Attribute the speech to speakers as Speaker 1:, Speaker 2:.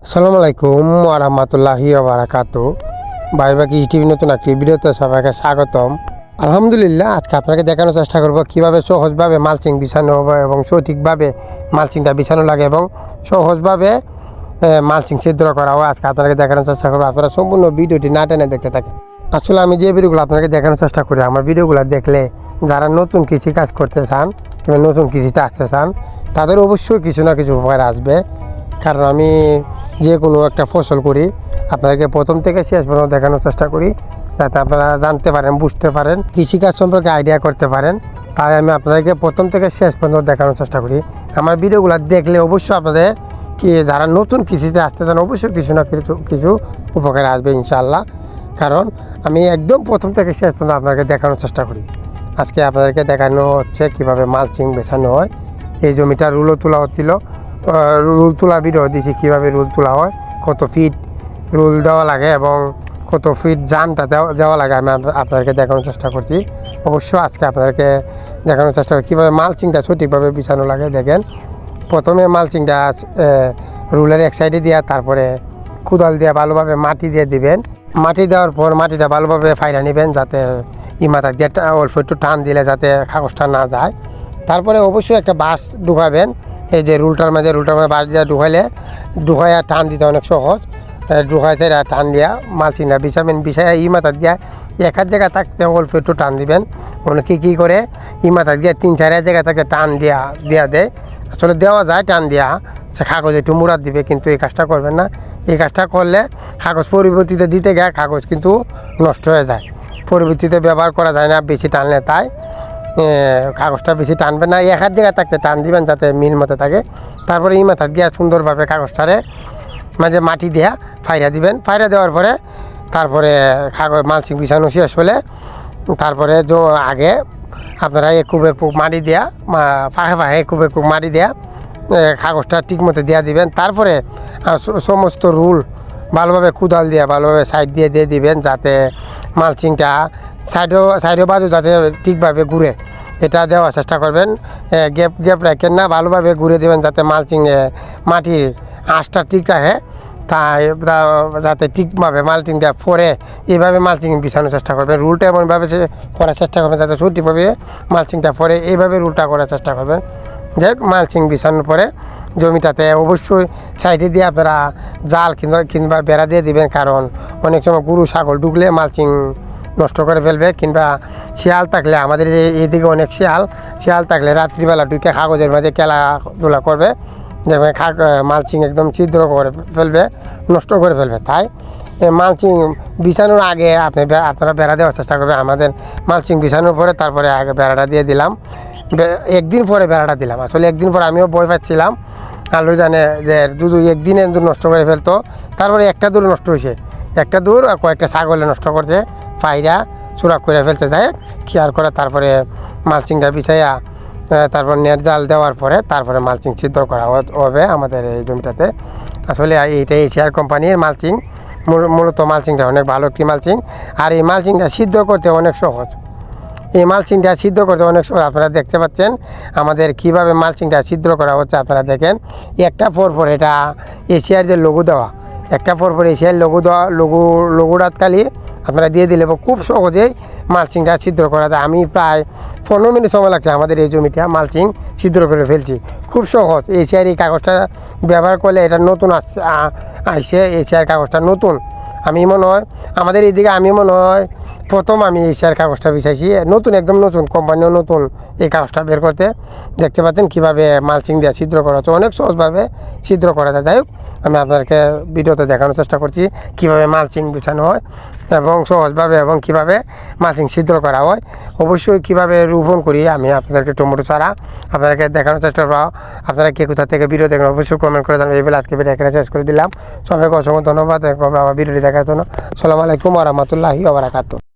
Speaker 1: আসসালামু আলাইকুম ওরহমতুল্লাহি ওবারাকাতু। ভাইবা কৃষি টিভি নতুন একটি ভিডিওতে সবাইকে স্বাগতম। আলহামদুলিল্লাহ, আজকে আপনাকে দেখানোর চেষ্টা করব কীভাবে সহজভাবে মালচিং বিছানো হবে এবং সঠিকভাবে মালচিংটা বিছানো লাগে এবং সহজভাবে মালচিং ছিদ্র করা হয়। আজকে আপনাকে দেখানোর চেষ্টা করবো, আপনারা সম্পূর্ণ ভিডিওটি না টেনে দেখতে থাকেন। আসলে আমি যে ভিডিওগুলো আপনাকে দেখানোর চেষ্টা করি, আমার ভিডিওগুলো দেখলে যারা নতুন কৃষি কাজ করতে চান কিংবা নতুন কৃষিতে আসতে চান তাদের অবশ্যই কিছু না কিছু উপকার আসবে। কারণ আমি যে কোনো একটা ফসল করি আপনাদেরকে প্রথম থেকে শেষ পর্যন্ত দেখানোর চেষ্টা করি, যাতে আপনারা জানতে পারেন, বুঝতে পারেন, কৃষিকাজ সম্পর্কে আইডিয়া করতে পারেন। তাই আমি আপনাদেরকে প্রথম থেকে শেষ পর্যন্ত দেখানোর চেষ্টা করি। আমার ভিডিওগুলো দেখলে অবশ্যই আপনাদের যারা নতুন কৃষিতে আসতে চান অবশ্যই কিছু না কিছু উপকার আসবে ইনশাআল্লাহ। কারণ আমি একদম প্রথম থেকে শেষ পর্যন্ত আপনাদেরকে দেখানোর চেষ্টা করি। আজকে আপনাদেরকে দেখানো হচ্ছে কীভাবে মালচিং বেছানো হয়। এই জমিটা রুলও তোলা হচ্ছিল, রুল তোলা ভিডিও দিয়েছি কীভাবে রুল তোলা হয়, কত ফিট রুল দেওয়া লাগে এবং কত ফিট জানটা দেওয়া লাগে আমি আপনাদেরকে দেখানোর চেষ্টা করছি। অবশ্যই আজকে আপনাদেরকে দেখানোর চেষ্টা করি কীভাবে মালচিংটা সঠিকভাবে বিছানো লাগে। দেখেন, প্রথমে মালচিংটা রুলের এক সাইডে দেওয়া, তারপরে কোদাল দিয়ে ভালোভাবে মাটি দিয়ে দিবেন। মাটি দেওয়ার পর মাটিটা ভালোভাবে ফাইরা নেবেন, যাতে মাথা দিয়ে অল্প একটু টান দিলে যাতে কাগজটা না যায়। তারপরে অবশ্যই একটা বাঁশ ঢুকাবেন। এই যে রুলটার মাঝে বাঁশ দিয়ে ঢুকাইয়া টান দিতে অনেক সহজ। ঢুকাইছে টান দিয়া মালচিংটা বিছাবেন, বিছাইয়া মাথা দিয়া এক হাত জায়গা থাকতে অল্প একটু টান দিবেন। অনেকে কী করে মাথা দিয়ে 3-4 জায়গা থেকে টান দিয়া দেয়। আসলে দেওয়া যায় টান দিয়া, সে কাগজ একটু মুড়াত দিবে, কিন্তু এই কাজটা করবেন না। এই কাজটা করলে কাগজ পরিবর্তিতে দিতে গিয়ে কাগজ কিন্তু নষ্ট হয়ে যায়, পরবর্তীতে ব্যবহার করা যায় না বেশি টানলে। তাই কাগজটা বেশি টানবেন না, এক হাত জায়গায় থাকতে টান দিবেন যাতে মিল মতো থাকে। তারপরে মাথা দিয়ে সুন্দরভাবে কাগজটারে মাঝে মাটি দেওয়া ফাইরা দিবেন। ফাইরা দেওয়ার পরে তারপরে কাগজ মালচিং বিছানো শেষ হলে তারপরে আগে আপনারা একুব মাটি দেওয়া, ফাঁকে একুব মাটি দেওয়া কাগজটা ঠিক মতো দেওয়া দিবেন। তারপরে সমস্ত রুল ভালোভাবে কোদাল দিয়ে ভালোভাবে সাইড দিয়ে দিবেন, যাতে মালচিংটা সাইডেও বাজু যাতে ঠিকভাবে ঘুরে, এটা দেওয়ার চেষ্টা করবেন। গ্যাপ রাখেন না, ভালোভাবে ঘুরে দেবেন যাতে মাটির আঁশটা ঠিক রাখে, তাই যাতে ঠিকভাবে মালচিংটা পরে এইভাবে মালচিং বিছানোর চেষ্টা করবেন। রুলটা এমনভাবে করার চেষ্টা করবেন যাতে সঠিকভাবে মালচিংটা পরে, এইভাবে রুলটা করার চেষ্টা করবেন। যাই হোক, মালচিং বিছানোর পরে জমিটাতে অবশ্যই সাইডে দিয়ে আপনারা জাল কিংবা বেড়া দিয়ে দিবেন। কারণ অনেক সময় গরু ছাগল ঢুকলে মালচিং নষ্ট করে ফেলবে, কিংবা শিয়াল থাকলে, আমাদের এইদিকে অনেক শিয়াল থাকলে রাত্রিবেলা ঢুকে কাগজের মাঝে খেলাধুলা করবে, যেমন মালচিং একদম ছিদ্র করে ফেলবে, নষ্ট করে ফেলবে। তাই মালচিং বিছানোর আগে আপনারা বেড়া দেওয়ার চেষ্টা করবেন। আমাদের মালচিং বিছানোর পরে তারপরে আগে বেড়াটা দিয়ে দিলাম, একদিন পরে বেড়াটা দিলাম। আসলে একদিন পরে আমিও ভয় পাচ্ছিলাম, আলু জানে যে দুধ একদিনে নষ্ট করে ফেলতো। তারপরে একটা দূর নষ্ট হয়েছে, একটা দূর কয়েকটা ছাগলে নষ্ট করছে, পায়রা চূড়া করে ফেলতে যায় কি আর করে। তারপরে মালচিংটা বিছাইয়া তারপর নেট জাল দেওয়ার পরে তারপরে মালচিং ছিদ্র করা হবে আমাদের এই জমিটাতে। আসলে এইটা এশিয়ার কোম্পানির মালচিং, মূলত মালচিংটা অনেক ভালো একটি মালচিং। আর এই মালচিংটা সিদ্ধ করতে অনেক সহজ, এই মালচিংটা সিদ্ধ করতে অনেক সহজ। আপনারা দেখতে পাচ্ছেন আমাদের কীভাবে মালচিংটা সিদ্ধ করা হচ্ছে। আপনারা দেখেন, একটা পর এটা এশিয়ার যে লোগো দেওয়া, একটা পর এশিয়ার লোগো দেওয়া, লোগোটাতকালি আপনারা দিয়ে দিলে খুব সহজেই মালচিংটা ছিদ্র করা যায়। আমি প্রায় 15 মিনিট সময় লাগছে আমাদের এই জমিটা মালচিং ছিদ্র করে ফেলছি, খুব সহজ। এশিয়ার এই কাগজটা ব্যবহার করলে, এটা নতুন আসছে এশিয়ার কাগজটা নতুন। আমি মনে হয় আমাদের এইদিকে প্রথম আমি এশিয়ার কাগজটা বিছাইছি, নতুন, একদম নতুন, কোম্পানিও নতুন এই কাগজটা বের করতে। দেখতে পাচ্ছেন কীভাবে মালচিং দিয়ে ছিদ্র করা হচ্ছে, অনেক সহজভাবে ছিদ্র করা যায়। যাই হোক, আমি আপনাদেরকে ভিডিওতে দেখানোর চেষ্টা করছি কীভাবে মালচিং বিছানো হয় এবং সহজভাবে, এবং কীভাবে মালচিং ছিদ্র করা হয়। অবশ্যই কীভাবে রোপণ করি আমি আপনাদেরকে টমেটো চারা আপনাদেরকে দেখানোর চেষ্টা করবো। আপনারা কে কোথা থেকে ভিডিও দেখেন অবশ্যই কমেন্ট করে জানাবেন। এইবেলা আজকে ভিডিও এখানে শেষ করে দিলাম। সবাইকে অসংখ্য ধন্যবাদ আমার ভিডিওটি দেখার জন্য। আসসালামু আলাইকুম ওয়া রাহমাতুল্লাহি ওয়া বারাকাতুহু।